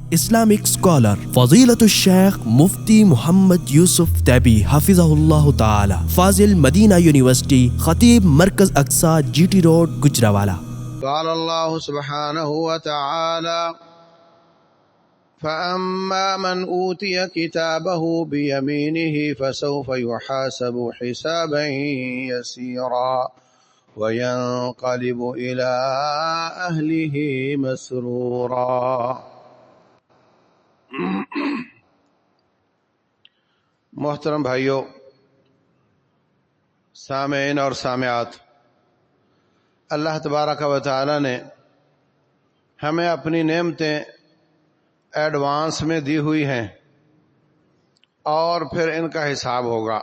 Islamic scholar Fadilatul Sheikh Mufti Muhammad Yusuf Tabi Hafizahullah Ta'ala, Fazil Madina University, Khatib Markaz Aqsa, GT Road, Gujranwala. قال الله سبحانه وتعالى: فأما من أوتي كتابه بيمينه فسوف يحاسب حسابا يسيرا وينقلب إلى أهله مسرورا. محترم بھائیو، سامعین اور سامعات، اللہ تبارک و تعالی نے ہمیں اپنی نعمتیں ایڈوانس میں دی ہوئی ہیں اور پھر ان کا حساب ہوگا،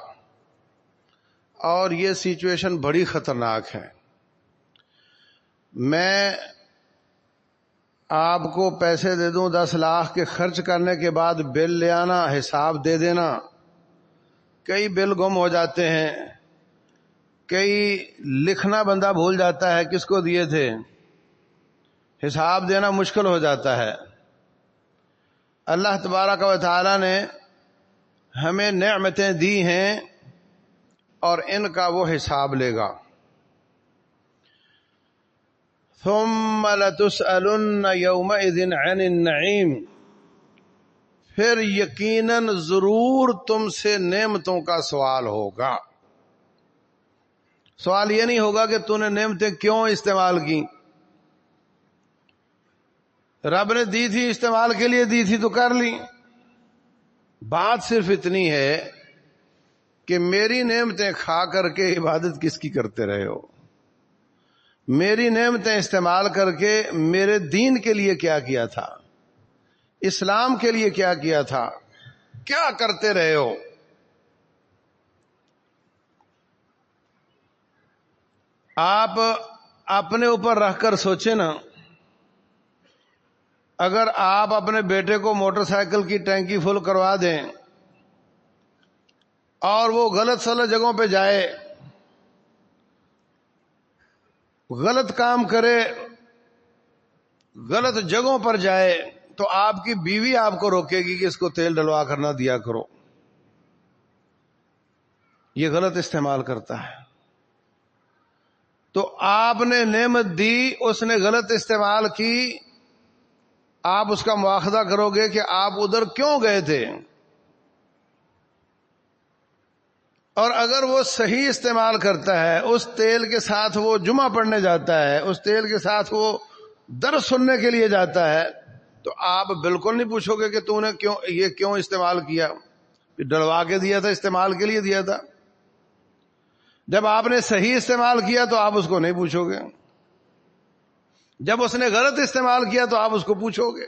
اور یہ سچویشن بڑی خطرناک ہے۔ میں آپ کو پیسے دے دوں 10 لاکھ کے، خرچ کرنے کے بعد بل لے آنا، حساب دے دینا۔ کئی بل گم ہو جاتے ہیں، کئی لکھنا بندہ بھول جاتا ہے کس کو دیے تھے، حساب دینا مشکل ہو جاتا ہے۔ اللہ تبارک و تعالی نے ہمیں نعمتیں دی ہیں اور ان کا وہ حساب لے گا۔ ثم لتسألن یومئذ عن النعیم، پھر یقیناً ضرور تم سے نعمتوں کا سوال ہوگا۔ سوال یہ نہیں ہوگا کہ تو نے نعمتیں کیوں استعمال کی، رب نے دی تھی استعمال کے لیے دی تھی تو کر لی۔ بات صرف اتنی ہے کہ میری نعمتیں کھا کر کے عبادت کس کی کرتے رہے ہو، میری نعمتیں استعمال کر کے میرے دین کے لیے کیا کیا تھا، اسلام کے لیے کیا کیا تھا، کیا کرتے رہے ہو۔ آپ اپنے اوپر رکھ کر سوچیں نا، اگر آپ اپنے بیٹے کو موٹر سائیکل کی ٹینکی فل کروا دیں اور وہ غلط سلط جگہوں پہ جائے، غلط کام کرے، غلط جگہوں پر جائے، تو آپ کی بیوی آپ کو روکے گی کہ اس کو تیل ڈلوا کر نہ دیا کرو، یہ غلط استعمال کرتا ہے۔ تو آپ نے نعمت دی، اس نے غلط استعمال کی، آپ اس کا مواخذہ کرو گے کہ آپ ادھر کیوں گئے تھے۔ اور اگر وہ صحیح استعمال کرتا ہے، اس تیل کے ساتھ وہ جمعہ پڑھنے جاتا ہے، اس تیل کے ساتھ وہ درس سننے کے لیے جاتا ہے، تو آپ بالکل نہیں پوچھو گے کہ تو نے کیوں استعمال کیا، ڈلوا کے دیا تھا، استعمال کے لیے دیا تھا۔ جب آپ نے صحیح استعمال کیا تو آپ اس کو نہیں پوچھو گے، جب اس نے غلط استعمال کیا تو آپ اس کو پوچھو گے۔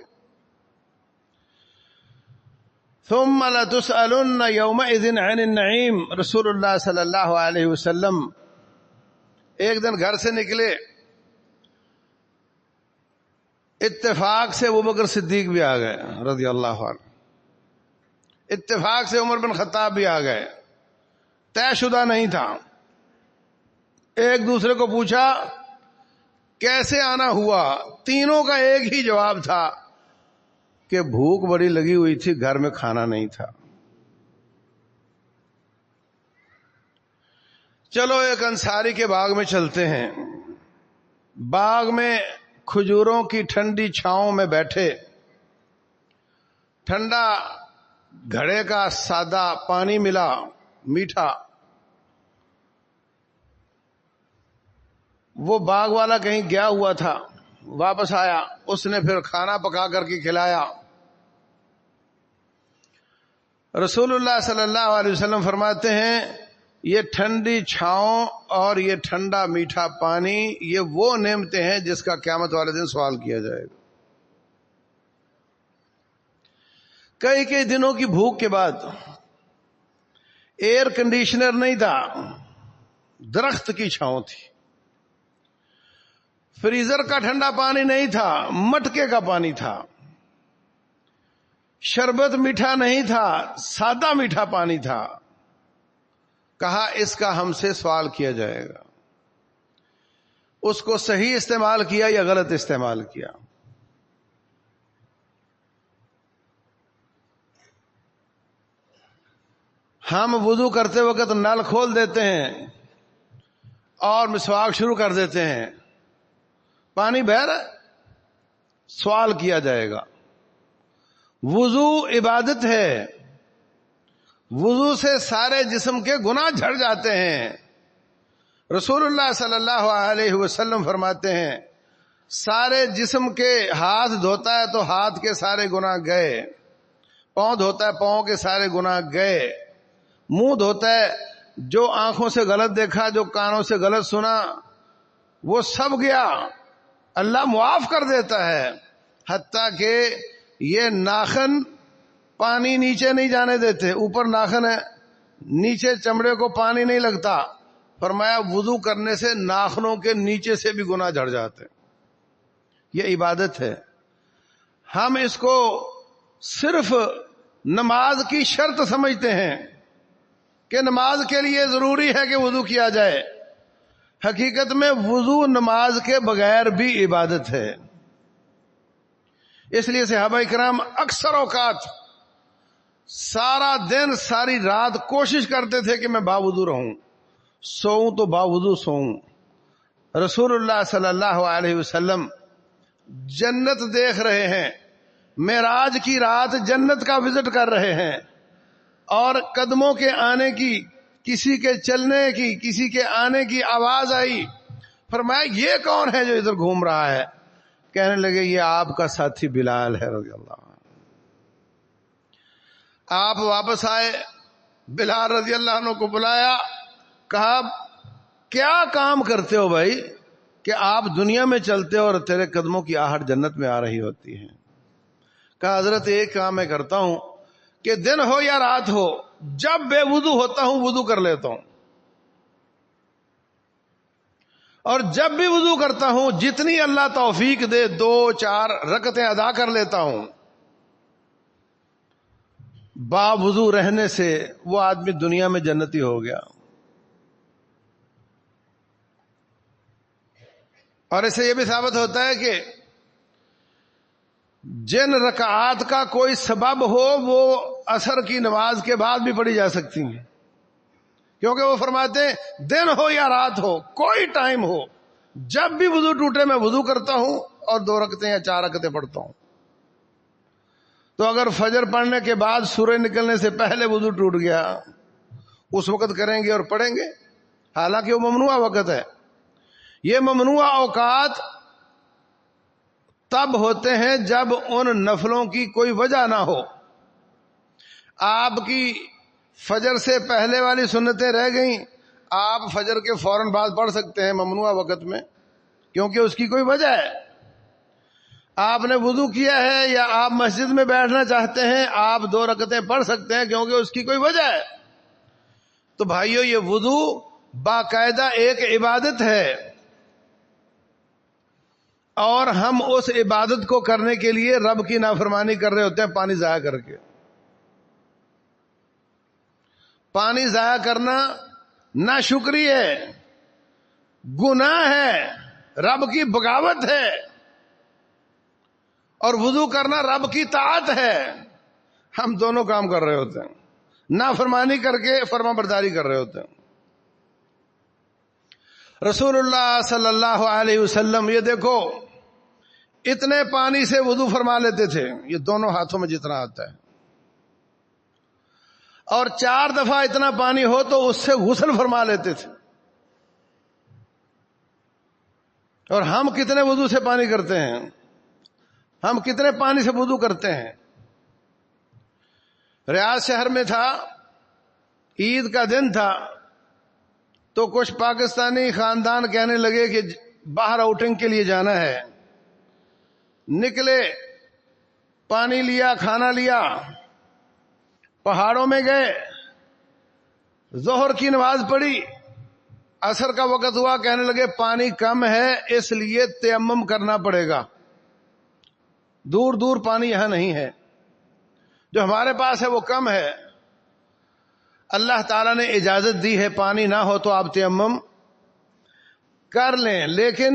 ثم لتسألن یومئذ عن النعیم، رسول اللہ صلی اللہ علیہ وسلم ایک دن گھر سے نکلے، اتفاق سے ابوبکر صدیق بھی آ گئے رضی اللہ عنہ، اتفاق سے عمر بن خطاب بھی آ گئے، طے شدہ نہیں تھا۔ ایک دوسرے کو پوچھا کیسے آنا ہوا، تینوں کا ایک ہی جواب تھا کہ بھوک بڑی لگی ہوئی تھی، گھر میں کھانا نہیں تھا۔ چلو ایک انصاری کے باغ میں چلتے ہیں۔ باغ میں کھجوروں کی ٹھنڈی چھاؤں میں بیٹھے، ٹھنڈا گھڑے کا سادہ پانی ملا، میٹھا۔ وہ باغ والا کہیں گیا ہوا تھا، واپس آیا، اس نے پھر کھانا پکا کر کے کھلایا۔ رسول اللہ صلی اللہ علیہ وسلم فرماتے ہیں یہ ٹھنڈی چھاؤں اور یہ ٹھنڈا میٹھا پانی، یہ وہ نعمتیں ہیں جس کا قیامت والے دن سوال کیا جائے گا۔ کئی دنوں کی بھوک کے بعد، ایئر کنڈیشنر نہیں تھا، درخت کی چھاؤں تھی، فریزر کا ٹھنڈا پانی نہیں تھا، مٹکے کا پانی تھا، شربت میٹھا نہیں تھا، سادہ میٹھا پانی تھا۔ کہا اس کا ہم سے سوال کیا جائے گا، اس کو صحیح استعمال کیا یا غلط استعمال کیا۔ ہم وضو کرتے وقت نل کھول دیتے ہیں اور مسواک شروع کر دیتے ہیں، پانی بہہ رہا ہے، سوال کیا جائے گا۔ وضو عبادت ہے، وضو سے سارے جسم کے گناہ جھڑ جاتے ہیں۔ رسول اللہ صلی اللہ علیہ وسلم فرماتے ہیں سارے جسم کے ہاتھ دھوتا ہے تو ہاتھ کے سارے گناہ گئے، پاؤں دھوتا ہے پاؤں کے سارے گناہ گئے، منہ دھوتا ہے جو آنکھوں سے غلط دیکھا، جو کانوں سے غلط سنا، وہ سب گیا، اللہ معاف کر دیتا ہے۔ حتیٰ کہ یہ ناخن پانی نیچے نہیں جانے دیتے، اوپر ناخن ہے، نیچے چمڑے کو پانی نہیں لگتا، فرمایا وضو کرنے سے ناخنوں کے نیچے سے بھی گناہ جھڑ جاتے۔ یہ عبادت ہے۔ ہم اس کو صرف نماز کی شرط سمجھتے ہیں کہ نماز کے لیے ضروری ہے کہ وضو کیا جائے، حقیقت میں وضو نماز کے بغیر بھی عبادت ہے۔ اس لیے صحابہ کرام اکثر اوقات سارا دن ساری رات کوشش کرتے تھے کہ میں باوضو رہوں، سوؤں تو باوضو سوؤں۔ رسول اللہ صلی اللہ علیہ وسلم جنت دیکھ رہے ہیں، معراج کی رات جنت کا وزٹ کر رہے ہیں، اور قدموں کے آنے کی، کسی کے چلنے کی، کسی کے آنے کی آواز آئی، فرمایا یہ کون ہے جو ادھر گھوم رہا ہے؟ کہنے لگے یہ آپ کا ساتھی بلال ہے رضی اللہ عنہ۔ آپ واپس آئے، بلال رضی اللہ عنہ کو بلایا، کہا کیا کام کرتے ہو بھائی کہ آپ دنیا میں چلتے ہو اور تیرے قدموں کی آہٹ جنت میں آ رہی ہوتی ہے؟ کہا حضرت ایک کام میں کرتا ہوں کہ دن ہو یا رات ہو، جب بے وضو ہوتا ہوں وضو کر لیتا ہوں، اور جب بھی وضو کرتا ہوں جتنی اللہ توفیق دے 2-4 رکعتیں ادا کر لیتا ہوں۔ با وضو رہنے سے وہ آدمی دنیا میں جنتی ہو گیا۔ اور اس سے یہ بھی ثابت ہوتا ہے کہ جن رکعات کا کوئی سبب ہو وہ عصر کی نماز کے بعد بھی پڑھی جا سکتی ہیں، کیونکہ وہ فرماتے ہیں دن ہو یا رات ہو، کوئی ٹائم ہو، جب بھی وضو ٹوٹے میں وضو کرتا ہوں اور 2 رکعتیں یا 4 رکعتیں پڑھتا ہوں۔ تو اگر فجر پڑھنے کے بعد سورج نکلنے سے پہلے وضو ٹوٹ گیا، اس وقت کریں گے اور پڑھیں گے، حالانکہ وہ ممنوع وقت ہے۔ یہ ممنوع اوقات تب ہوتے ہیں جب ان نفلوں کی کوئی وجہ نہ ہو۔ آپ کی فجر سے پہلے والی سنتیں رہ گئیں، آپ فجر کے فوراً بعد پڑھ سکتے ہیں ممنوع وقت میں، کیونکہ اس کی کوئی وجہ ہے۔ آپ نے وضو کیا ہے یا آپ مسجد میں بیٹھنا چاہتے ہیں، آپ 2 رکعتیں پڑھ سکتے ہیں کیونکہ اس کی کوئی وجہ ہے۔ تو بھائیو یہ وضو باقاعدہ ایک عبادت ہے، اور ہم اس عبادت کو کرنے کے لیے رب کی نافرمانی کر رہے ہوتے ہیں پانی ضائع کر کے۔ پانی ضائع کرنا ناشکری ہے، گناہ ہے، رب کی بغاوت ہے، اور وضو کرنا رب کی طاعت ہے۔ ہم دونوں کام کر رہے ہوتے ہیں، نافرمانی کر کے فرما برداری کر رہے ہوتے ہیں۔ رسول اللہ صلی اللہ علیہ وسلم یہ دیکھو اتنے پانی سے وضو فرما لیتے تھے، یہ دونوں ہاتھوں میں جتنا آتا ہے، اور 4 دفعہ اتنا پانی ہو تو اس سے غسل فرما لیتے تھے۔ اور ہم کتنے وضو سے پانی کرتے ہیں؟ ہم کتنے پانی سے وضو کرتے ہیں؟ ریاض شہر میں تھا، عید کا دن تھا، تو کچھ پاکستانی خاندان کہنے لگے کہ باہر آؤٹنگ کے لیے جانا ہے۔ نکلے، پانی لیا، کھانا لیا، پہاڑوں میں گئے، ظہر کی نماز پڑھی، عصر کا وقت ہوا، کہنے لگے پانی کم ہے اس لیے تیمم کرنا پڑے گا، دور دور پانی یہاں نہیں ہے، جو ہمارے پاس ہے وہ کم ہے۔ اللہ تعالیٰ نے اجازت دی ہے پانی نہ ہو تو آپ تیمم کر لیں، لیکن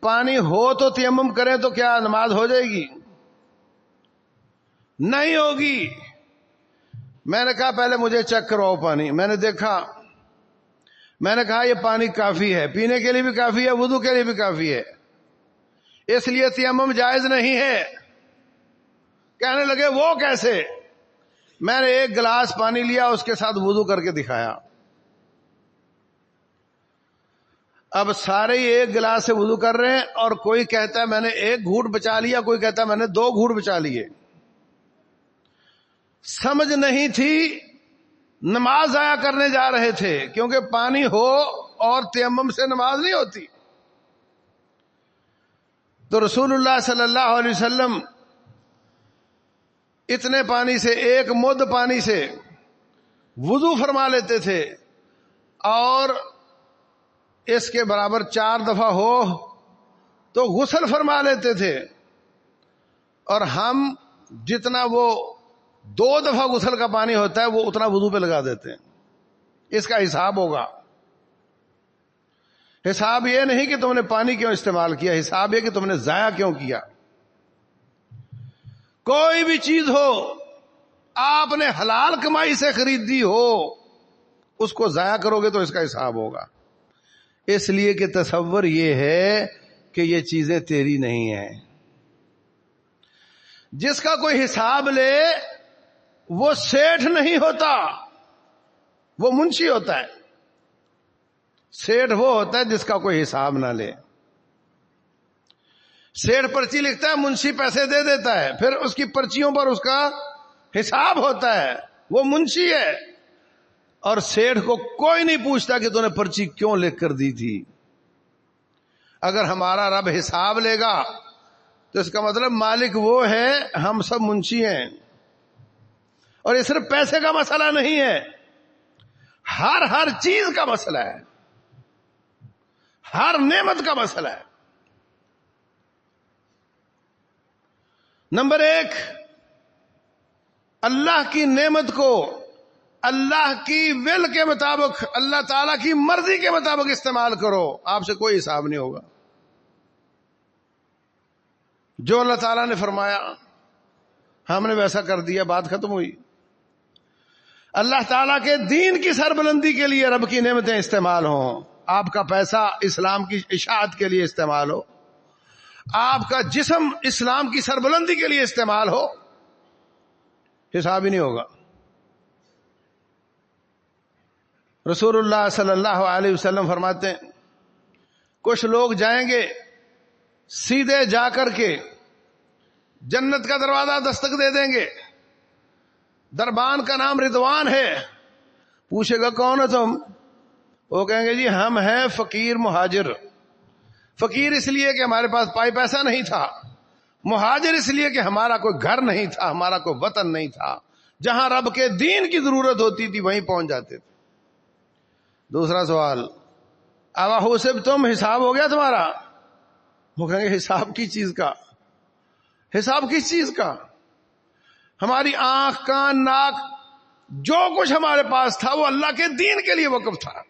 پانی ہو تو تیمم کریں تو کیا نماز ہو جائے گی؟ نہیں ہوگی۔ میں نے کہا پہلے مجھے چیک کرواؤ پانی. میں نے دیکھا, میں نے کہا یہ پانی کافی ہے, پینے کے لیے بھی کافی ہے, وضو کے لیے بھی کافی ہے, اس لیے تیمم جائز نہیں ہے. کہنے لگے وہ کیسے؟ میں نے ایک گلاس پانی لیا, اس کے ساتھ وضو کر کے دکھایا. اب سارے ہی ایک گلاس سے وضو کر رہے ہیں, اور کوئی کہتا ہے میں نے ایک گھونٹ بچا لیا, کوئی کہتا ہے میں نے 2 گھونٹ بچا لیے. سمجھ نہیں تھی, نماز ضائع کرنے جا رہے تھے, کیونکہ پانی ہو اور تیمم سے نماز نہیں ہوتی. تو رسول اللہ صلی اللہ علیہ وسلم اتنے پانی سے, ایک مد پانی سے وضو فرما لیتے تھے, اور اس کے برابر 4 دفعہ ہو تو غسل فرما لیتے تھے. اور ہم جتنا وہ 2 دفعہ غسل کا پانی ہوتا ہے وہ اتنا وضو پہ لگا دیتے ہیں. اس کا حساب ہوگا. حساب یہ نہیں کہ تم نے پانی کیوں استعمال کیا, حساب یہ کہ تم نے ضائع کیوں کیا. کوئی بھی چیز ہو آپ نے حلال کمائی سے خریدی ہو, اس کو ضائع کرو گے تو اس کا حساب ہوگا. اس لیے کہ تصور یہ ہے کہ یہ چیزیں تیری نہیں ہیں. جس کا کوئی حساب لے وہ سیٹھ نہیں ہوتا, وہ منشی ہوتا ہے. سیٹھ وہ ہوتا ہے جس کا کوئی حساب نہ لے. سیٹھ پرچی لکھتا ہے, منشی پیسے دے دیتا ہے, پھر اس کی پرچیوں پر اس کا حساب ہوتا ہے, وہ منشی ہے. اور سیٹھ کو کوئی نہیں پوچھتا کہ تو نے پرچی کیوں لکھ کر دی تھی. اگر ہمارا رب حساب لے گا تو اس کا مطلب مالک وہ ہے, ہم سب منشی ہیں. اور یہ صرف پیسے کا مسئلہ نہیں ہے, ہر چیز کا مسئلہ ہے, ہر نعمت کا مسئلہ ہے. نمبر 1, اللہ کی نعمت کو اللہ کی ول کے مطابق, اللہ تعالی کی مرضی کے مطابق استعمال کرو, آپ سے کوئی حساب نہیں ہوگا. جو اللہ تعالیٰ نے فرمایا ہم نے ویسا کر دیا, بات ختم ہوئی. اللہ تعالیٰ کے دین کی سربلندی کے لیے رب کی نعمتیں استعمال ہوں, آپ کا پیسہ اسلام کی اشاعت کے لیے استعمال ہو, آپ کا جسم اسلام کی سربلندی کے لیے استعمال ہو, حساب ہی نہیں ہوگا. رسول اللہ صلی اللہ علیہ وسلم فرماتے ہیں کچھ لوگ جائیں گے سیدھے جا کر کے جنت کا دروازہ دستک دے دیں گے. دربان کا نام رضوان ہے. پوچھے گا کون ہو تم؟ وہ کہیں گے جی ہم ہیں فقیر مہاجر. فقیر اس لیے کہ ہمارے پاس پیسہ نہیں تھا, مہاجر اس لیے کہ ہمارا کوئی گھر نہیں تھا, ہمارا کوئی وطن نہیں تھا. جہاں رب کے دین کی ضرورت ہوتی تھی وہیں پہنچ جاتے تھے. دوسرا سوال, ابا حسب تم حساب ہو گیا تمہارا؟ وہ کہیں گے حساب کی چیز کا, حساب کس چیز کا؟ ہماری آنکھ, کان, ناک, جو کچھ ہمارے پاس تھا وہ اللہ کے دین کے لیے وقف تھا.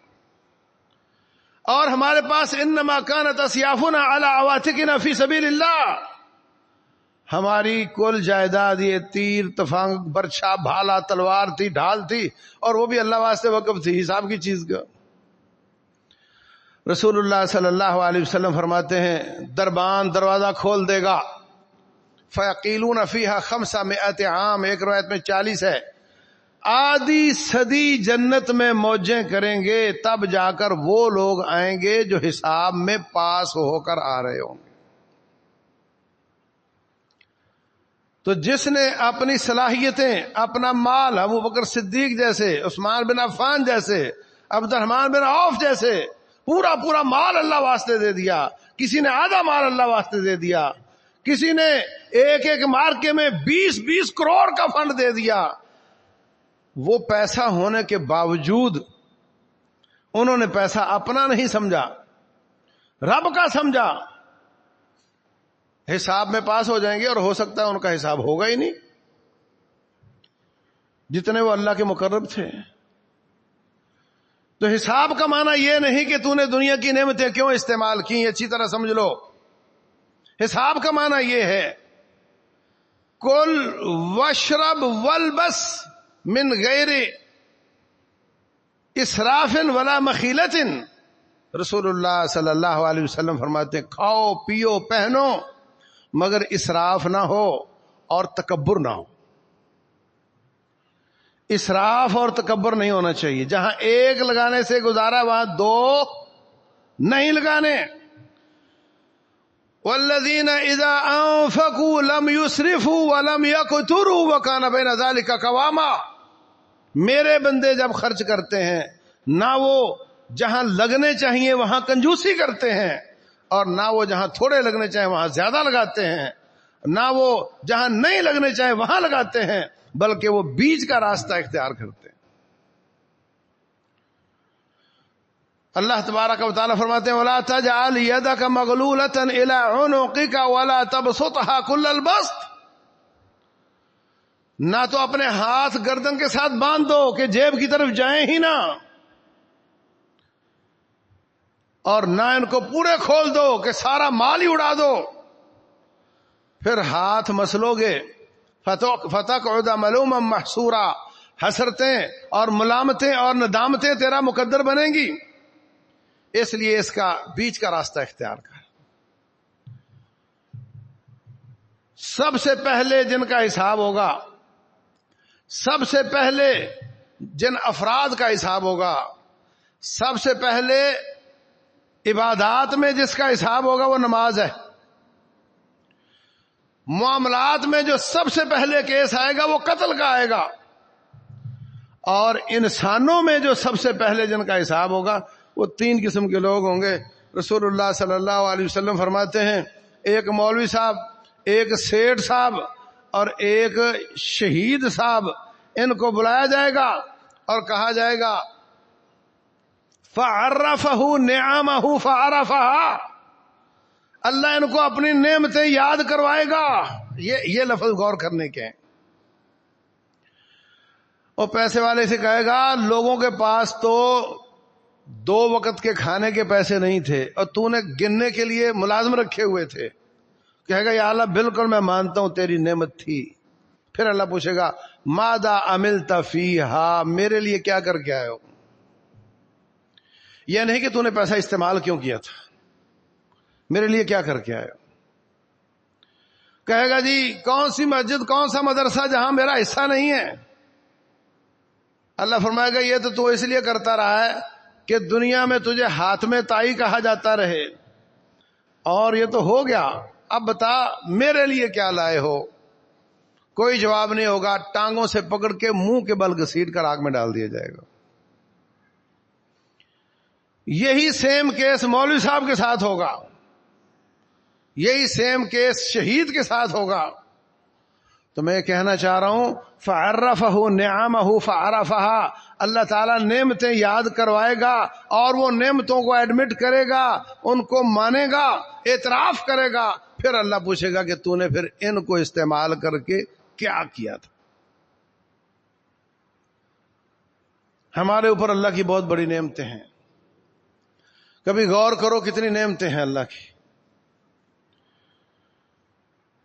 اور ہمارے پاس انما کانت اسیافنا علی عواتقنا فی سبیل اللہ, ہماری کل جائیداد یہ تیر, تفنگ, برچھا, بھالا, تلوار تھی, ڈھال تھی, اور وہ بھی اللہ واسطے وقف تھی. حساب کی چیز کا. رسول اللہ صلی اللہ علیہ وسلم فرماتے ہیں دربان دروازہ کھول دے گا, فیقیلون فیہا 500 عام, ایک روایت میں 40 ہے, آدھی صدی جنت میں موجیں کریں گے, تب جا کر وہ لوگ آئیں گے جو حساب میں پاس ہو کر آ رہے ہوں گے. تو جس نے اپنی صلاحیتیں, اپنا مال, ابو بکر صدیق جیسے, عثمان بن عفان جیسے, عبد الرحمن بن عوف جیسے, پورا مال اللہ واسطے دے دیا, کسی نے آدھا مال اللہ واسطے دے دیا, کسی نے ایک مارکے میں 20 کروڑ کا فنڈ دے دیا. وہ پیسہ ہونے کے باوجود انہوں نے پیسہ اپنا نہیں سمجھا, رب کا سمجھا. حساب میں پاس ہو جائیں گے, اور ہو سکتا ہے ان کا حساب ہوگا ہی نہیں, جتنے وہ اللہ کے مقرب تھے. تو حساب کا معنی یہ نہیں کہ تو نے دنیا کی نعمتیں کیوں استعمال کی, اچھی طرح سمجھ لو. حساب کا معنی یہ ہے کل واشرب والبس من غیر اسراف ولا مخیلت. رسول اللہ صلی اللہ علیہ وسلم فرماتے ہیں کھاؤ پیو پہنو مگر اسراف نہ ہو اور تکبر نہ ہو. اسراف اور تکبر نہیں ہونا چاہیے. جہاں ایک لگانے سے گزارا وہاں دو نہیں لگانے. والذین اذا انفقوا لم يسرفوا ولم يقتروا وكان بين ذلك قواما. میرے بندے جب خرچ کرتے ہیں نہ وہ جہاں لگنے چاہیے وہاں کنجوسی کرتے ہیں اور نہ وہ جہاں تھوڑے لگنے چاہیے وہاں زیادہ لگاتے ہیں، نہ وہ جہاں نہیں لگنے چاہیے وہاں لگاتے ہیں، بلکہ وہ بیچ کا راستہ اختیار کرتے ہیں. اللہ تبارک و تعالی فرماتے ہیں وَلَا تَجْعَلْ يَدَكَ مَغْلُولَةً إِلَىٰ عُنُقِكَ وَلَا تَبْسُطْهَا كُلَّ الْبَسْطِ. نہ تو اپنے ہاتھ گردن کے ساتھ باندھ دو کہ جیب کی طرف جائیں ہی نہ، اور نہ ان کو پورے کھول دو کہ سارا مال ہی اڑا دو. پھر ہاتھ مسلو گے فَتَقْعُدَ مَلُومًا مَحْسُورًا. حسرتیں اور ملامتیں اور ندامتیں تیرا مقدر بنیں گی. اس لیے اس کا بیچ کا راستہ اختیار کر. سب سے پہلے جن کا حساب ہوگا، سب سے پہلے جن افراد کا حساب ہوگا، سب سے پہلے عبادات میں جس کا حساب ہوگا وہ نماز ہے. معاملات میں جو سب سے پہلے کیس آئے گا وہ قتل کا آئے گا. اور انسانوں میں جو سب سے پہلے جن کا حساب ہوگا وہ تین قسم کے لوگ ہوں گے. رسول اللہ صلی اللہ علیہ وسلم فرماتے ہیں ایک مولوی صاحب، ایک سیٹھ صاحب اور ایک شہید صاحب. ان کو بلایا جائے گا اور کہا جائے گا فَعَرَّفَهُ نِعَمَهُ فَعَرَفَهَا. اللہ ان کو اپنی نعمتیں یاد کروائے گا. یہ لفظ غور کرنے کے ہیں. اور پیسے والے سے کہے گا لوگوں کے پاس تو 2 وقت کے کھانے کے پیسے نہیں تھے اور تو نے گننے کے لیے ملازم رکھے ہوئے تھے. کہے گا یا اللہ بالکل میں مانتا ہوں تیری نعمت تھی. پھر اللہ پوچھے گا ماذا عملت فیہا، میرے لیے کیا کر کے آئے ہو. یہ نہیں کہ تو نے پیسہ استعمال کیوں کیا تھا، میرے لیے کیا کر کے آئے ہو. کہے گا جی کون سی مسجد کون سا مدرسہ جہاں میرا حصہ نہیں ہے. اللہ فرمائے گا یہ تو اس لیے کرتا رہا ہے کہ دنیا میں تجھے ہاتھ میں تائی کہا جاتا رہے، اور یہ تو ہو گیا. اب بتا میرے لیے کیا لائے ہو. کوئی جواب نہیں ہوگا. ٹانگوں سے پکڑ کے منہ کے بل گھسیٹ کر آگ میں ڈال دیا جائے گا. یہی سیم کیس مولوی صاحب کے ساتھ ہوگا، یہی سیم کیس شہید کے ساتھ ہوگا. تو میں کہنا چاہ رہا ہوں فَعَرَّفَهُ نِعَمَهُ فَعَرَفَهَا. اللہ تعالیٰ نعمتیں یاد کروائے گا اور وہ نعمتوں کو ایڈمٹ کرے گا، ان کو مانے گا، اعتراف کرے گا. پھر اللہ پوچھے گا کہ تو نے پھر ان کو استعمال کر کے کیا کیا تھا. ہمارے اوپر اللہ کی بہت بڑی نعمتیں ہیں. کبھی غور کرو کتنی نعمتیں ہیں اللہ کی.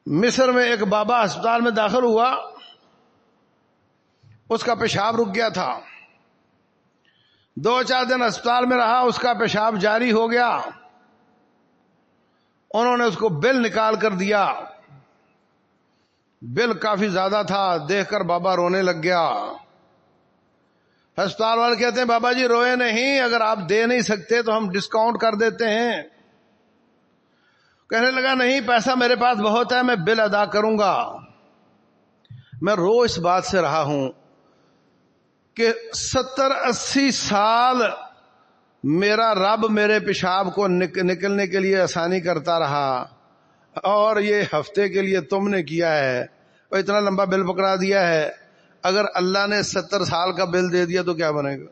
مصر میں ایک بابا ہسپتال میں داخل ہوا، اس کا پیشاب رک گیا تھا. 2-4 دن ہسپتال میں رہا، اس کا پیشاب جاری ہو گیا. انہوں نے اس کو بل نکال کر دیا. بل کافی زیادہ تھا، دیکھ کر بابا رونے لگ گیا. ہسپتال والے کہتے ہیں بابا جی روئے نہیں، اگر آپ دے نہیں سکتے تو ہم ڈسکاؤنٹ کر دیتے ہیں. کہنے لگا نہیں پیسہ میرے پاس بہت ہے، میں بل ادا کروں گا. میں رو اس بات سے رہا ہوں کہ 70-80 سال میرا رب میرے پیشاب کو نکلنے کے لیے آسانی کرتا رہا، اور یہ ہفتے کے لیے تم نے کیا ہے اور اتنا لمبا بل پکڑا دیا ہے. اگر اللہ نے 70 سال کا بل دے دیا تو کیا بنے گا.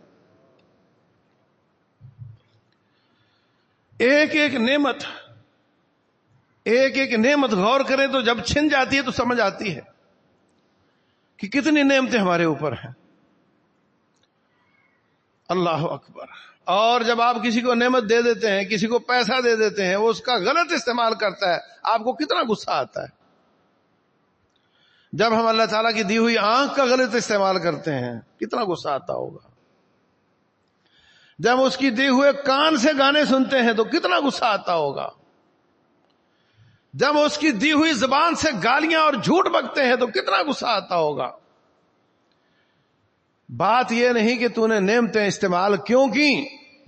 ایک ایک نعمت غور کریں تو جب چھن جاتی ہے تو سمجھ آتی ہے کہ کتنی نعمتیں ہمارے اوپر ہیں. اللہ اکبر. اور جب آپ کسی کو نعمت دے دیتے ہیں، کسی کو پیسہ دے دیتے ہیں، وہ اس کا غلط استعمال کرتا ہے، آپ کو کتنا غصہ آتا ہے. جب ہم اللہ تعالیٰ کی دی ہوئی آنکھ کا غلط استعمال کرتے ہیں کتنا غصہ آتا ہوگا. جب اس کی دی ہوئے کان سے گانے سنتے ہیں تو کتنا غصہ آتا ہوگا. جب اس کی دی ہوئی زبان سے گالیاں اور جھوٹ بکتے ہیں تو کتنا غصہ آتا ہوگا. بات یہ نہیں کہ تو نے نعمتیں استعمال کیوں کی،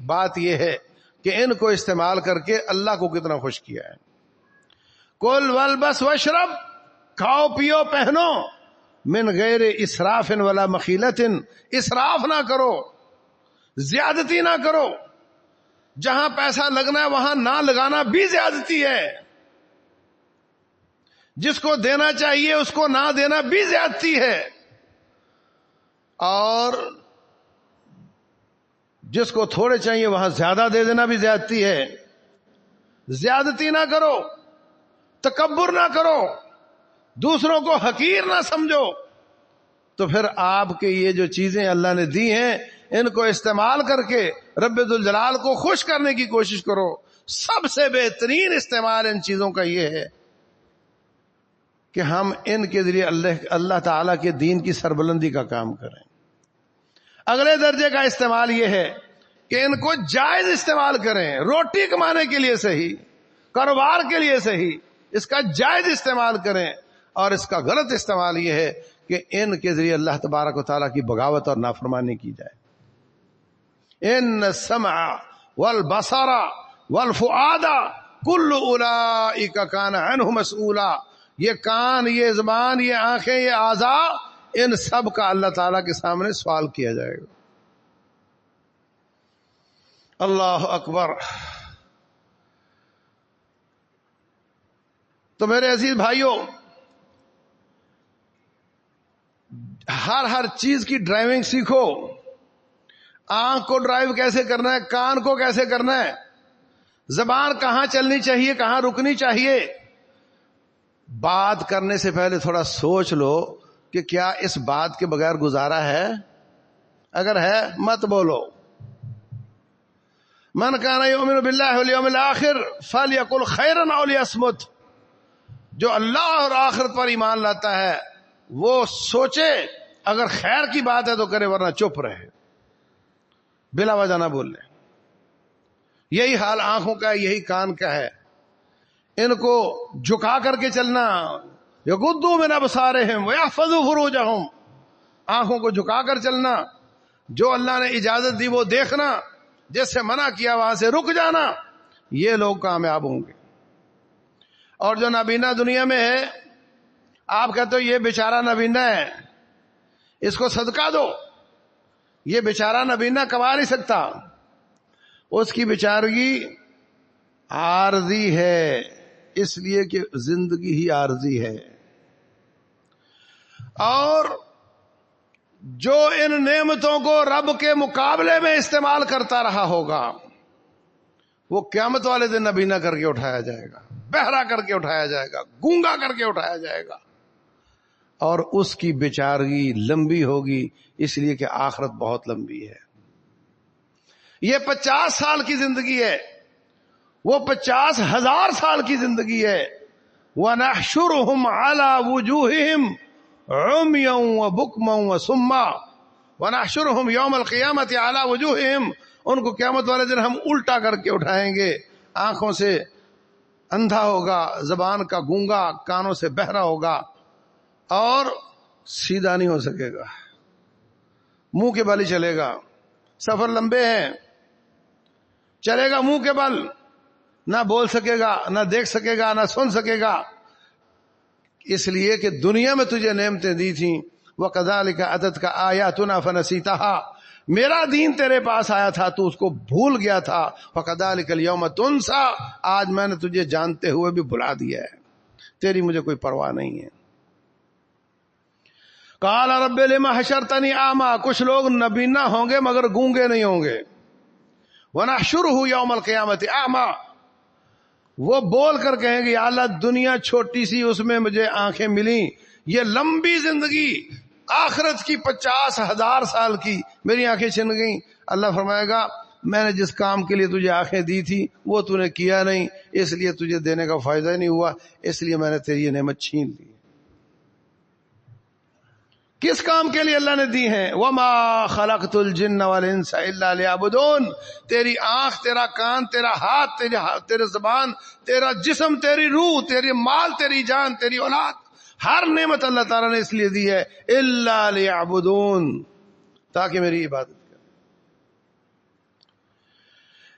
بات یہ ہے کہ ان کو استعمال کر کے اللہ کو کتنا خوش کیا ہے. کل والبس واشرب، کھاؤ پیو پہنو، من غیر اسراف ولا مخیلت، اسراف نہ کرو، زیادتی نہ کرو. جہاں پیسہ لگنا ہے وہاں نہ لگانا بھی زیادتی ہے. جس کو دینا چاہیے اس کو نہ دینا بھی زیادتی ہے. اور جس کو تھوڑے چاہیے وہاں زیادہ دے دینا بھی زیادتی ہے. زیادتی نہ کرو، تکبر نہ کرو، دوسروں کو حقیر نہ سمجھو. تو پھر آپ کے یہ جو چیزیں اللہ نے دی ہیں ان کو استعمال کر کے رب ذوالجلال کو خوش کرنے کی کوشش کرو. سب سے بہترین استعمال ان چیزوں کا یہ ہے کہ ہم ان کے ذریعے اللہ تعالیٰ کے دین کی سربلندی کا کام کریں. اگلے درجے کا استعمال یہ ہے کہ ان کو جائز استعمال کریں. روٹی کمانے کے لیے صحیح، کاروبار کے لیے صحیح، اس کا جائز استعمال کریں. اور اس کا غلط استعمال یہ ہے کہ ان کے ذریعے اللہ تبارک و تعالیٰ کی بغاوت اور نافرمانی کی جائے. ان السمع والبصر والفؤاد کل اولئک کان عنہ مسئولا. یہ کان، یہ زبان، یہ آنکھیں، یہ اعضاء، ان سب کا اللہ تعالیٰ کے سامنے سوال کیا جائے گا. اللہ اکبر. تو میرے عزیز بھائیوں، ہر چیز کی ڈرائیونگ سیکھو. آنکھ کو ڈرائیو کیسے کرنا ہے، کان کو کیسے کرنا ہے، زبان کہاں چلنی چاہیے، کہاں رکنی چاہیے. بات کرنے سے پہلے تھوڑا سوچ لو کہ کیا اس بات کے بغیر گزارا ہے. اگر ہے مت بولو. من کان یؤمن باللہ والیوم الآخر فلیقل خیرا او لیصمت. جو اللہ اور آخرت پر ایمان لاتا ہے وہ سوچے، اگر خیر کی بات ہے تو کرے ورنہ چپ رہے، بلا وجہ نہ بول لے. یہی حال آنکھوں کا ہے، یہی کان کا ہے. ان کو جھکا کر کے چلنا. یغضوا من ابصارہم ویحفظوا فروجہم. آنکھوں کو جھکا کر چلنا، جو اللہ نے اجازت دی وہ دیکھنا، جس سے منع کیا وہاں سے رک جانا. یہ لوگ کامیاب ہوں گے. اور جو نابینا دنیا میں ہے، آپ کہتے ہو یہ بیچارہ نابینا ہے، اس کو صدقہ دو. یہ بیچارہ نابینا کما نہیں سکتا، اس کی بیچارگی عارضی ہے، اس لیے کہ زندگی ہی عارضی ہے. اور جو ان نعمتوں کو رب کے مقابلے میں استعمال کرتا رہا ہوگا وہ قیامت والے دن نابینا کر کے اٹھایا جائے گا، بہرا کر کے اٹھایا جائے گا، گونگا کر کے اٹھایا جائے گا. اور اس کی بیچارگی لمبی ہوگی، اس لیے کہ آخرت بہت لمبی ہے. یہ 50 سال کی زندگی ہے، وہ 50,000 سال کی زندگی ہے. وَنَحْشُرُهُمْ عَلَى وُجُوهِهِمْ عُمْيًا وَبُكْمًا وَصُمًّا. وَنَحْشُرُهُمْ يَوْمَ الْقِيَامَةِ عَلَى وُجُوهِهِمْ. ان کو قیامت والے دن ہم الٹا کر کے اٹھائیں گے. آنکھوں سے اندھا ہوگا، زبان کا گونگا، کانوں سے بہرا ہوگا، اور سیدھا نہیں ہو سکے گا، منہ کے بل ہی چلے گا. سفر لمبے ہیں، چلے گا منہ کے بل، نہ بول سکے گا، نہ دیکھ سکے گا، نہ سن سکے گا. اس لیے کہ دنیا میں تجھے نعمتیں دی تھیں. وَكَذَلِكَ أَتَتْكَ آيَاتُنَا فَنَسِيتَهَا. میرا دین تیرے پاس آیا تھا تو اس کو بھول گیا تھا. وَكَذَلِكَ الْيَوْمَ تُنْسَى. آج میں نے تجھے جانتے ہوئے بھی بھلا دیا ہے، تیری مجھے کوئی پرواہ نہیں ہے. قال رب لما حشرتنی اعمیٰ. کچھ لوگ نبینا ہوں گے مگر گونگے نہیں ہوں گے. وَنَحْشُرُهُ يَوْمَ الْقِيَامَةِ اعمیٰ. وہ بول کر کہیں گے یا اللہ دنیا چھوٹی سی، اس میں مجھے آنکھیں ملیں، یہ لمبی زندگی آخرت کی 50,000 سال کی میری آنکھیں چھن گئیں. اللہ فرمائے گا میں نے جس کام کے لیے تجھے آنکھیں دی تھی وہ تو نے کیا نہیں، اس لیے تجھے دینے کا فائدہ نہیں ہوا، اس لیے میں نے تیری یہ نعمت چھین لی. کس کام کے لیے اللہ نے دی ہیں؟ وما خلقت الجن والانس الا لیعبدون. تیری آنکھ، تیرا کان، تیرا ہاتھ، تیرے زبان، تیرا جسم، تیری روح، تیری مال، تیری جان، تیری اولاد، ہر نعمت اللہ تعالیٰ نے اس لیے دی ہے الا لیعبدون، تاکہ میری عبادت کرے.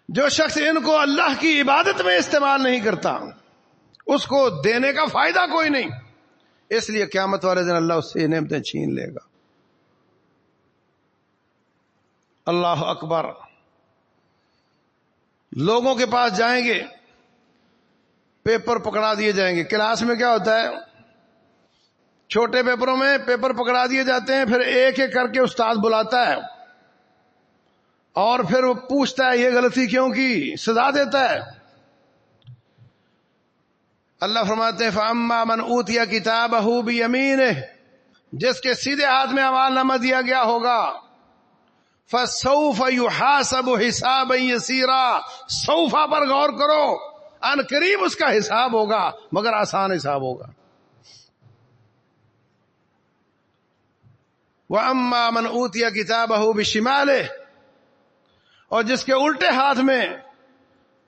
جو شخص ان کو اللہ کی عبادت میں استعمال نہیں کرتا اس کو دینے کا فائدہ کوئی نہیں، اس لیے قیامت والے دن اللہ اس سے یہ نعمتیں چھین لے گا. اللہ اکبر. لوگوں کے پاس جائیں گے، پیپر پکڑا دیے جائیں گے. کلاس میں کیا ہوتا ہے؟ چھوٹے پیپروں میں پیپر پکڑا دیے جاتے ہیں، پھر ایک ایک کر کے استاد بلاتا ہے اور پھر وہ پوچھتا ہے یہ غلطی کیوں کی، سزا دیتا ہے. اللہ فرماتے ہیں فَأَمَّا مَنْ أُوتِيَ كِتَابَهُ بِيَمِينِهِ، جس کے سیدھے ہاتھ میں اعمال نامہ دیا گیا ہوگا، فَسَوْفَ يُحَاسَبُ حِسَابًا يَسِيرًا، سوفا پر غور کرو، ان قریب اس کا حساب ہوگا، مگر آسان حساب ہوگا. وَأَمَّا مَنْ أُوتِيَ كِتَابَهُ بِشِمَالِهِ، اور جس کے الٹے ہاتھ میں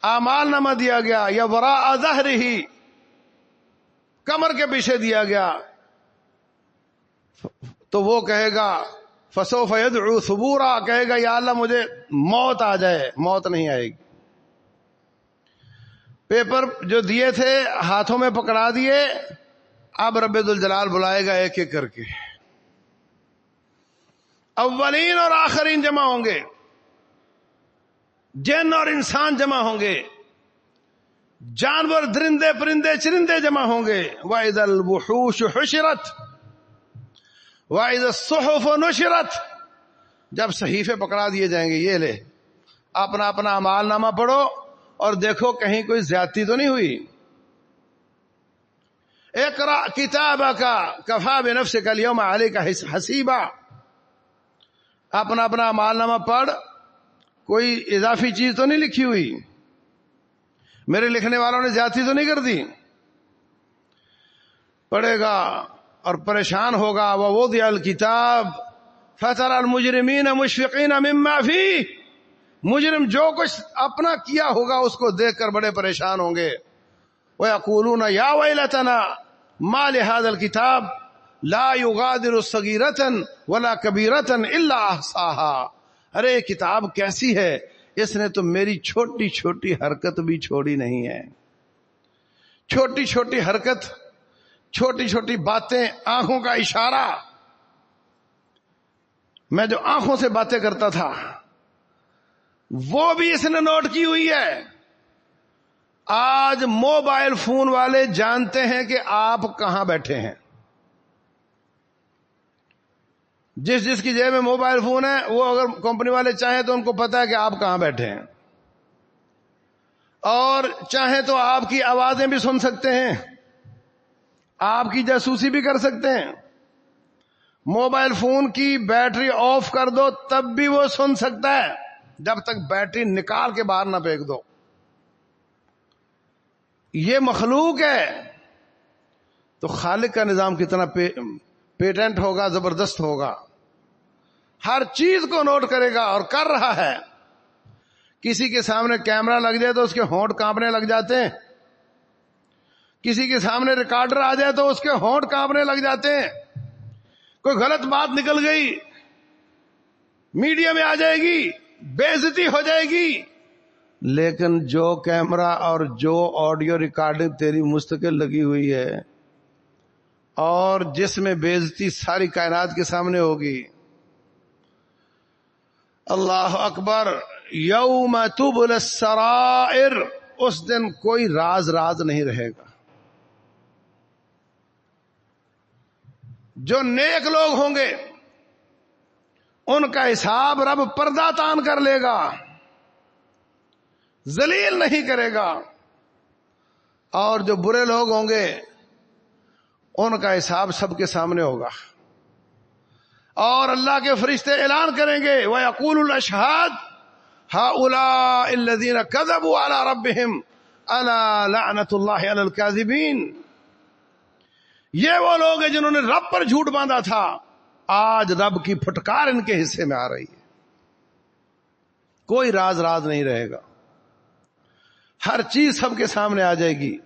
اعمال نامہ دیا گیا، یا وراء ظہرہ، کمر کے پیچھے دیا گیا، تو وہ کہے گا فسوف يدعو ثبورا، کہے گا یا اللہ مجھے موت آ جائے. موت نہیں آئے گی. پیپر جو دیے تھے ہاتھوں میں پکڑا دیے، اب رب ذوالجلال بلائے گا ایک ایک کر کے. اولین اور آخرین جمع ہوں گے، جن اور انسان جمع ہوں گے، جانور، درندے، پرندے، چرندے جمع ہوں گے. وَإِذَا الْوُحُوشُ حُشِرَتْ وَإِذَا الصُّحُفُ نُشِرَتْ، جب صحیفے پکڑا دیے جائیں گے، یہ لے اپنا اپنا اعمال نامہ پڑھو اور دیکھو کہیں کوئی زیادتی تو نہیں ہوئی. اقرأ کتابک کفی بنفسک اليوم علیک حسیبا، اپنا اپنا اعمال نامہ پڑھ، کوئی اضافی چیز تو نہیں لکھی ہوئی، میرے لکھنے والوں نے زیادتی تو نہیں کر دی. پڑھے گا اور پریشان ہوگا. وَوُضِعَ الْكِتَابُ فَتَرَى الْمُجْرِمِينَ مُشْفِقِينَ مِمَّا فِيهِ، مجرم جو کچھ اپنا کیا ہوگا اس کو دیکھ کر بڑے پریشان ہوں گے. وَيَقُولُونَ يَا وَيْلَتَنَا مَا لِهَذَا الْكِتَابِ لَا يُغَادِرُ صَغِيرَةً وَلَا كَبِيرَةً إِلَّا أَحْصَاهَا، ارے کتاب کیسی ہے، اس نے تو میری چھوٹی چھوٹی حرکت بھی چھوڑی نہیں ہے. چھوٹی چھوٹی حرکت، چھوٹی چھوٹی باتیں، آنکھوں کا اشارہ، میں جو آنکھوں سے باتیں کرتا تھا وہ بھی اس نے نوٹ کی ہوئی ہے. آج موبائل فون والے جانتے ہیں کہ آپ کہاں بیٹھے ہیں. جس جس کی جیب میں موبائل فون ہے وہ اگر کمپنی والے چاہیں تو ان کو پتا ہے کہ آپ کہاں بیٹھے ہیں، اور چاہیں تو آپ کی آوازیں بھی سن سکتے ہیں، آپ کی جاسوسی بھی کر سکتے ہیں. موبائل فون کی بیٹری آف کر دو تب بھی وہ سن سکتا ہے، جب تک بیٹری نکال کے باہر نہ پھینک دو. یہ مخلوق ہے تو خالق کا نظام کتنا پیٹنٹ ہوگا، زبردست ہوگا. ہر چیز کو نوٹ کرے گا اور کر رہا ہے. کسی کے سامنے کیمرہ لگ جائے تو اس کے ہونٹ کانپنے لگ جاتے ہیں، کسی کے سامنے ریکارڈر آ جائے تو اس کے ہونٹ کانپنے لگ جاتے ہیں. کوئی غلط بات نکل گئی میڈیا میں آ جائے گی، بے عزتی ہو جائے گی. لیکن جو کیمرہ اور جو آڈیو ریکارڈنگ تیری مستقل لگی ہوئی ہے اور جس میں بے عزتی ساری کائنات کے سامنے ہوگی. اللہ اکبر. یوم تبل السرائر، اس دن کوئی راز نہیں رہے گا. جو نیک لوگ ہوں گے ان کا حساب رب پردہ تان کر لے گا، ذلیل نہیں کرے گا. اور جو برے لوگ ہوں گے ان کا حساب سب کے سامنے ہوگا. اور اللہ کے فرشتے اعلان کریں گے وَيَقُولُ الْأَشْهَادُ هَؤُلَاءِ الَّذِينَ كَذَبُوا عَلَى رَبِّهِمْ أَلَا لَعْنَةُ اللَّهِ عَلَى الْكَاذِبِينَ. یہ وہ لوگ ہیں جنہوں نے رب پر جھوٹ باندھا تھا، آج رب کی پھٹکار ان کے حصے میں آ رہی ہے. کوئی راز نہیں رہے گا. ہر چیز سب کے سامنے آ جائے گی.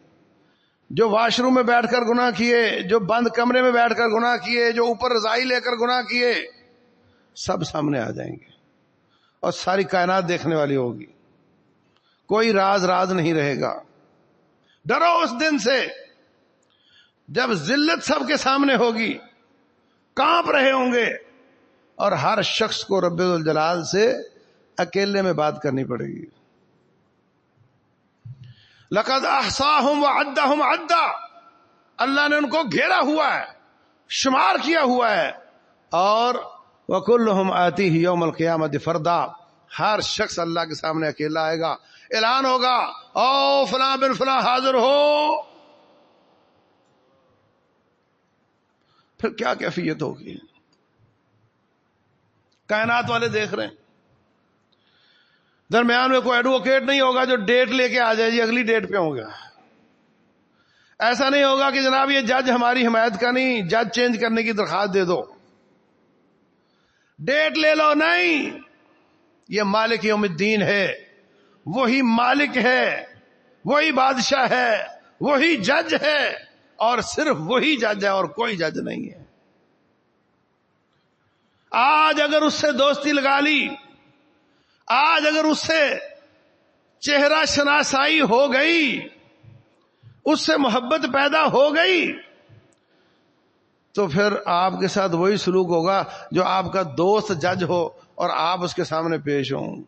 جو واش روم میں بیٹھ کر گناہ کیے، جو بند کمرے میں بیٹھ کر گناہ کیے، جو اوپر رضائی لے کر گناہ کیے، سب سامنے آ جائیں گے اور ساری کائنات دیکھنے والی ہوگی. کوئی راز نہیں رہے گا. ڈرو اس دن سے جب ذلت سب کے سامنے ہوگی، کانپ رہے ہوں گے، اور ہر شخص کو رب الجلال سے اکیلے میں بات کرنی پڑے گی. لقد احصاهم وعدهم عدا، اللہ نے ان کو گھیرا ہوا ہے، شمار کیا ہوا ہے. اور وکلهم آتیہ یوم القیامت فردا، ہر شخص اللہ کے سامنے اکیلا آئے گا. اعلان ہوگا او فلاں بن فلاں حاضر ہو. پھر کیا کیفیت ہوگی؟ کائنات والے دیکھ رہے ہیں. درمیان میں کوئی ایڈوکیٹ نہیں ہوگا جو ڈیٹ لے کے آ جائے جی اگلی ڈیٹ پہ ہوگا. ایسا نہیں ہوگا کہ جناب یہ جج ہماری حمایت کا نہیں، جج چینج کرنے کی درخواست دے دو، ڈیٹ لے لو. نہیں، یہ مالک یوم الدین ہے، وہی مالک ہے، وہی بادشاہ ہے، وہی جج ہے، اور صرف وہی جج ہے اور کوئی جج نہیں ہے. آج اگر اس سے دوستی لگا لی، آج اگر اس سے چہرہ شناسائی ہو گئی، اس سے محبت پیدا ہو گئی، تو پھر آپ کے ساتھ وہی سلوک ہوگا جو آپ کا دوست جج ہو اور آپ اس کے سامنے پیش ہوں.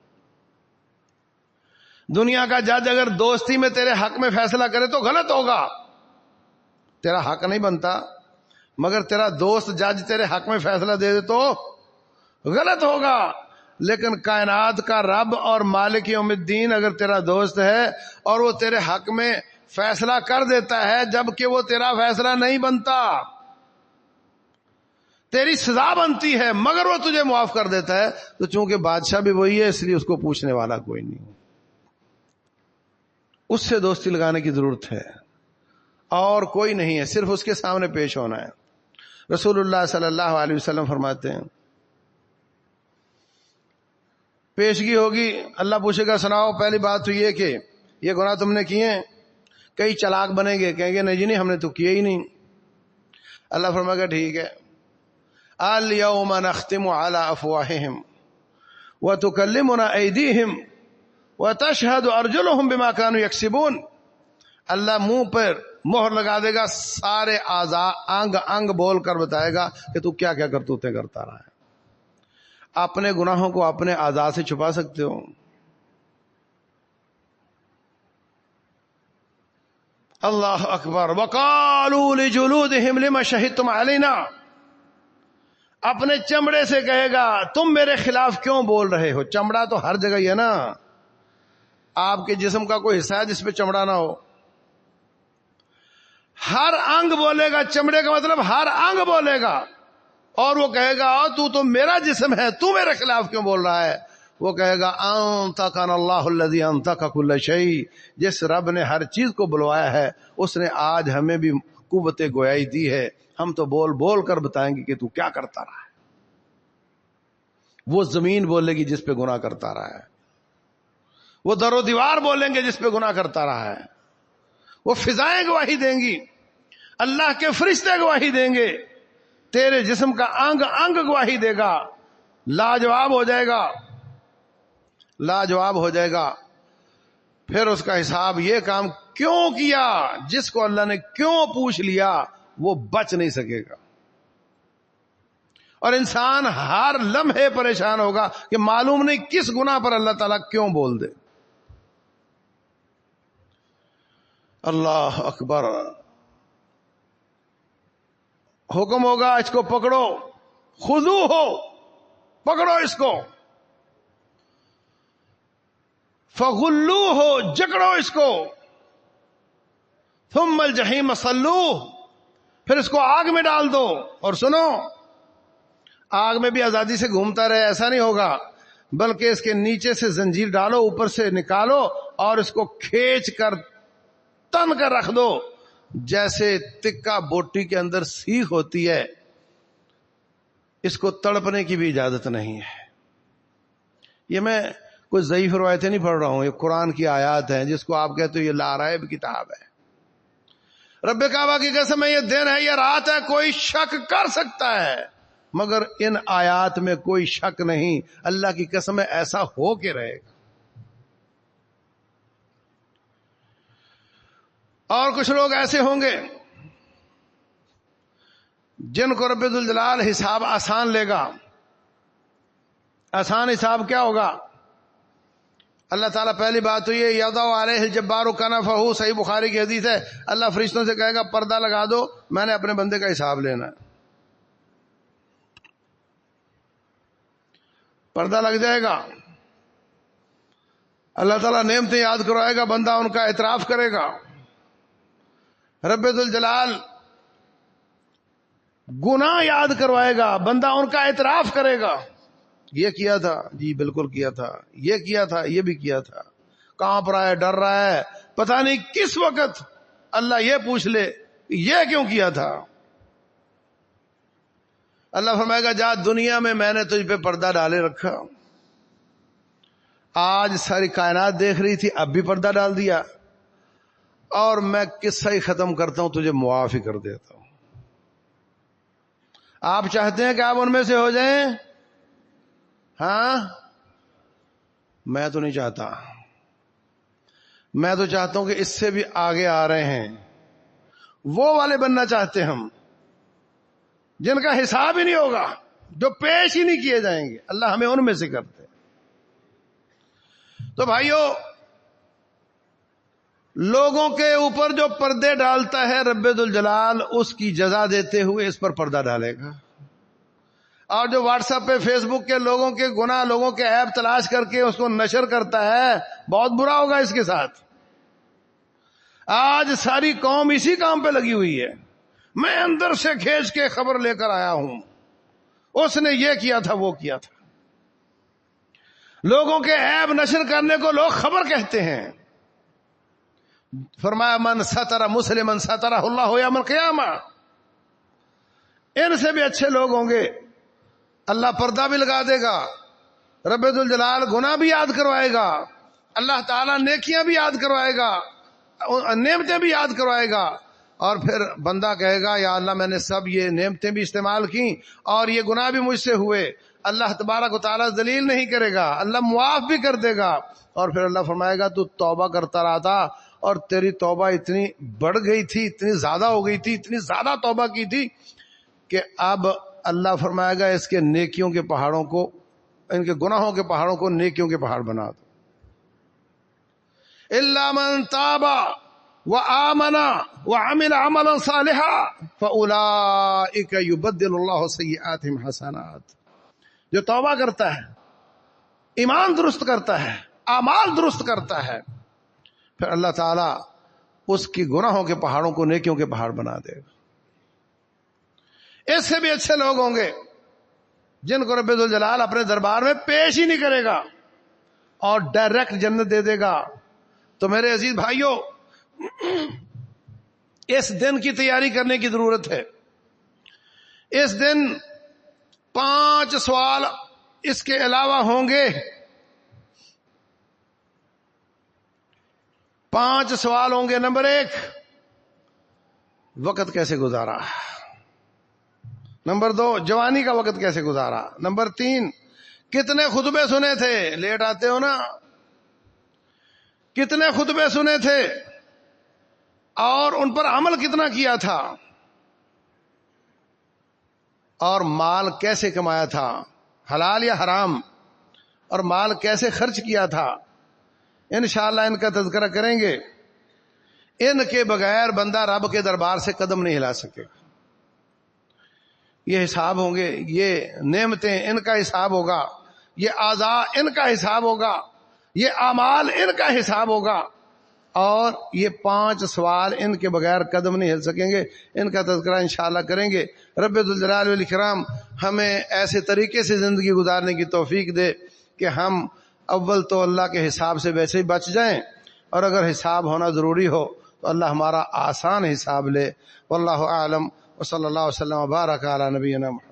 دنیا کا جج اگر دوستی میں تیرے حق میں فیصلہ کرے تو غلط ہوگا، تیرا حق نہیں بنتا. مگر تیرا دوست جج تیرے حق میں فیصلہ دے دے تو غلط ہوگا. لیکن کائنات کا رب اور مالک یوم الدین اگر تیرا دوست ہے اور وہ تیرے حق میں فیصلہ کر دیتا ہے جبکہ وہ تیرا فیصلہ نہیں بنتا، تیری سزا بنتی ہے، مگر وہ تجھے معاف کر دیتا ہے، تو چونکہ بادشاہ بھی وہی ہے اس لیے اس کو پوچھنے والا کوئی نہیں. اس سے دوستی لگانے کی ضرورت ہے اور کوئی نہیں ہے، صرف اس کے سامنے پیش ہونا ہے. رسول اللہ صلی اللہ علیہ وسلم فرماتے ہیں پیشگی ہوگی، اللہ پوچھے گا سناؤ. پہلی بات تو یہ کہ یہ گناہ تم نے کیے ہیں. کئی چلاک بنیں گے، کہیں گے نہیں جی نہیں ہم نے تو کیے ہی نہیں. اللہ فرمائے گا ٹھیک ہے، الیوم نختم علی افواہہم وتکلمنا ایدیہم وتشہد ارجلہم بما کانوا یکسبون. اللہ منہ پر مہر لگا دے گا، سارے اعضاء انگ انگ بول کر بتائے گا کہ تو کیا کیا کرتوتے کرتا رہا ہے. اپنے گناہوں کو اپنے اعضاء سے چھپا سکتے ہو؟ اللہ اکبر. وقالوا لجلودہم لما شہدتم علینا، اپنے چمڑے سے کہے گا تم میرے خلاف کیوں بول رہے ہو. چمڑا تو ہر جگہ ہی ہے نا، آپ کے جسم کا کوئی حصہ ہے جس پہ چمڑا نہ ہو؟ ہر انگ بولے گا، چمڑے کا مطلب ہر انگ بولے گا، اور وہ کہے گا تو میرا جسم ہے، تو میرے خلاف کیوں بول رہا ہے؟ وہ کہے گا انطقنا اللہ الذی انطق کل شیء، جس رب نے ہر چیز کو بلوایا ہے اس نے آج ہمیں بھی قوت گویائی دی ہے، ہم تو بول بول کر بتائیں گے کہ تو کیا کرتا رہا ہے. وہ زمین بولے گی جس پہ گناہ کرتا رہا ہے، وہ در و دیوار بولیں گے جس پہ گناہ کرتا رہا ہے، وہ فضائیں گواہی دیں گی، اللہ کے فرشتے گواہی دیں گے، تیرے جسم کا انگ انگ گواہی دے گا. لاجواب ہو جائے گا، لاجواب ہو جائے گا. پھر اس کا حساب یہ کام کیوں کیا، جس کو اللہ نے کیوں پوچھ لیا وہ بچ نہیں سکے گا. اور انسان ہر لمحے پریشان ہوگا کہ معلوم نہیں کس گناہ پر اللہ تعالیٰ کیوں بول دے. اللہ اکبر. حکم ہوگا اس کو پکڑو، خذو ہو، پکڑو اس کو، فغلو ہو، جکڑو اس کو، ثم الجحیم صلوہ، پھر اس کو آگ میں ڈال دو. اور سنو، آگ میں بھی آزادی سے گھومتا رہے ایسا نہیں ہوگا، بلکہ اس کے نیچے سے زنجیر ڈالو، اوپر سے نکالو اور اس کو کھینچ کر تن کر رکھ دو، جیسے تکا بوٹی کے اندر سیخ ہوتی ہے اس کو تڑپنے کی بھی اجازت نہیں ہے. یہ میں کوئی ضعیف روایتیں نہیں پڑھ رہا ہوں، یہ قرآن کی آیات ہیں جس کو آپ کہتے ہو یہ لا ریب کتاب ہے. رب کعبہ کی قسم ہے، یہ دن ہے، یہ رات ہے، کوئی شک کر سکتا ہے، مگر ان آیات میں کوئی شک نہیں. اللہ کی قسم ہے ایسا ہو کے رہے گا. اور کچھ لوگ ایسے ہوں گے جن کو رب ذوالجلال حساب آسان لے گا. آسان حساب کیا ہوگا؟ اللہ تعالیٰ پہلی بات تو یہ یضع علیہ الجبار کنفہ، صحیح بخاری کی حدیث ہے. اللہ فرشتوں سے کہے گا پردہ لگا دو، میں نے اپنے بندے کا حساب لینا ہے. پردہ لگ جائے گا، اللہ تعالیٰ نعمتیں یاد کروائے گا، بندہ ان کا اعتراف کرے گا. رب ذوالجلال گناہ یاد کروائے گا، بندہ ان کا اعتراف کرے گا. یہ کیا تھا، جی بالکل کیا تھا، یہ کیا تھا، یہ بھی کیا تھا. کانپ رہا ہے، ڈر رہا ہے، پتہ نہیں کس وقت اللہ یہ پوچھ لے یہ کیوں کیا تھا. اللہ فرمائے گا جا، دنیا میں نے تجھ پہ پردہ ڈالے رکھا، آج ساری کائنات دیکھ رہی تھی، اب بھی پردہ ڈال دیا، اور میں قصہ ہی ختم کرتا ہوں، تجھے معاف ہی کر دیتا ہوں. آپ چاہتے ہیں کہ آپ ان میں سے ہو جائیں؟ ہاں، میں تو نہیں چاہتا. میں تو چاہتا ہوں کہ اس سے بھی آگے آ رہے ہیں، وہ والے بننا چاہتے ہم جن کا حساب ہی نہیں ہوگا، جو پیش ہی نہیں کیے جائیں گے. اللہ ہمیں ان میں سے کرتے. تو بھائیو، لوگوں کے اوپر جو پردے ڈالتا ہے رب ذوالجلال اس کی جزا دیتے ہوئے اس پر پردہ ڈالے گا. اور جو واٹس ایپ پہ فیس بک کے لوگوں کے گناہ، لوگوں کے عیب تلاش کر کے اس کو نشر کرتا ہے، بہت برا ہوگا اس کے ساتھ. آج ساری قوم اسی کام پہ لگی ہوئی ہے. میں اندر سے کھینچ کے خبر لے کر آیا ہوں، اس نے یہ کیا تھا، وہ کیا تھا. لوگوں کے عیب نشر کرنے کو لوگ خبر کہتے ہیں. فرمایا من ستر مسلما سترہ اللہ یوم القیامہ. ان سے بھی اچھے لوگ ہوں گے، اللہ پردہ بھی لگا دے گا، رب ذوالجلال گناہ بھی یاد کروائے گا، اللہ تعالیٰ نیکیاں بھی یاد کروائے گا، نعمتیں بھی یاد کروائے گا. اور پھر بندہ کہے گا یا اللہ میں نے سب یہ نعمتیں بھی استعمال کی اور یہ گناہ بھی مجھ سے ہوئے. اللہ تبارک و تعالیٰ ذلیل نہیں کرے گا، اللہ معاف بھی کر دے گا. اور پھر اللہ فرمائے گا تو توبہ کرتا رہا تھا اور تیری توبہ اتنی بڑھ گئی تھی، اتنی زیادہ ہو گئی تھی، اتنی زیادہ توبہ کی تھی کہ اب اللہ فرمائے گا اس کے نیکیوں کے پہاڑوں کو، ان کے گناہوں کے پہاڑوں کو نیکیوں کے پہاڑ بنا دو. الا من تاب وآمن وعمل عملا صالحا فاولئک یبدل اللہ سیئاتہم حسنات. جو توبہ کرتا ہے، ایمان درست کرتا ہے، اعمال درست کرتا ہے، پھر اللہ تعالیٰ اس کی گناہوں کے پہاڑوں کو نیکیوں کے پہاڑ بنا دے گا. اس سے بھی اچھے لوگ ہوں گے جن کو رب ذوالجلال اپنے دربار میں پیش ہی نہیں کرے گا اور ڈائریکٹ جنت دے دے گا. تو میرے عزیز بھائیوں، اس دن کی تیاری کرنے کی ضرورت ہے. اس دن 5 سوال اس کے علاوہ ہوں گے. 5 سوال ہوں گے. نمبر 1، وقت کیسے گزارا. نمبر 2، جوانی کا وقت کیسے گزارا. نمبر 3، کتنے خطبے سنے تھے. لیٹ آتے ہو نا. کتنے خطبے سنے تھے اور ان پر عمل کتنا کیا تھا. اور مال کیسے کمایا تھا، حلال یا حرام، اور مال کیسے خرچ کیا تھا. انشاءاللہ ان کا تذکرہ کریں گے. ان کے بغیر بندہ رب کے دربار سے قدم نہیں ہلا سکے گا. یہ حساب ہوں گے، یہ نعمتیں ان کا حساب ہوگا، یہ اعضاء ان کا حساب ہوگا، یہ اعمال ان کا حساب ہوگا، اور یہ 5 سوال ان کے بغیر قدم نہیں ہل سکیں گے. ان کا تذکرہ انشاءاللہ کریں گے. رب ذوالجلال والاکرام ہمیں ایسے طریقے سے زندگی گزارنے کی توفیق دے کہ ہم اول تو اللہ کے حساب سے ویسے ہی بچ جائیں، اور اگر حساب ہونا ضروری ہو تو اللہ ہمارا آسان حساب لے. واللہ اعلم وصلی اللہ وسلم وبارک علی نبینا محمد.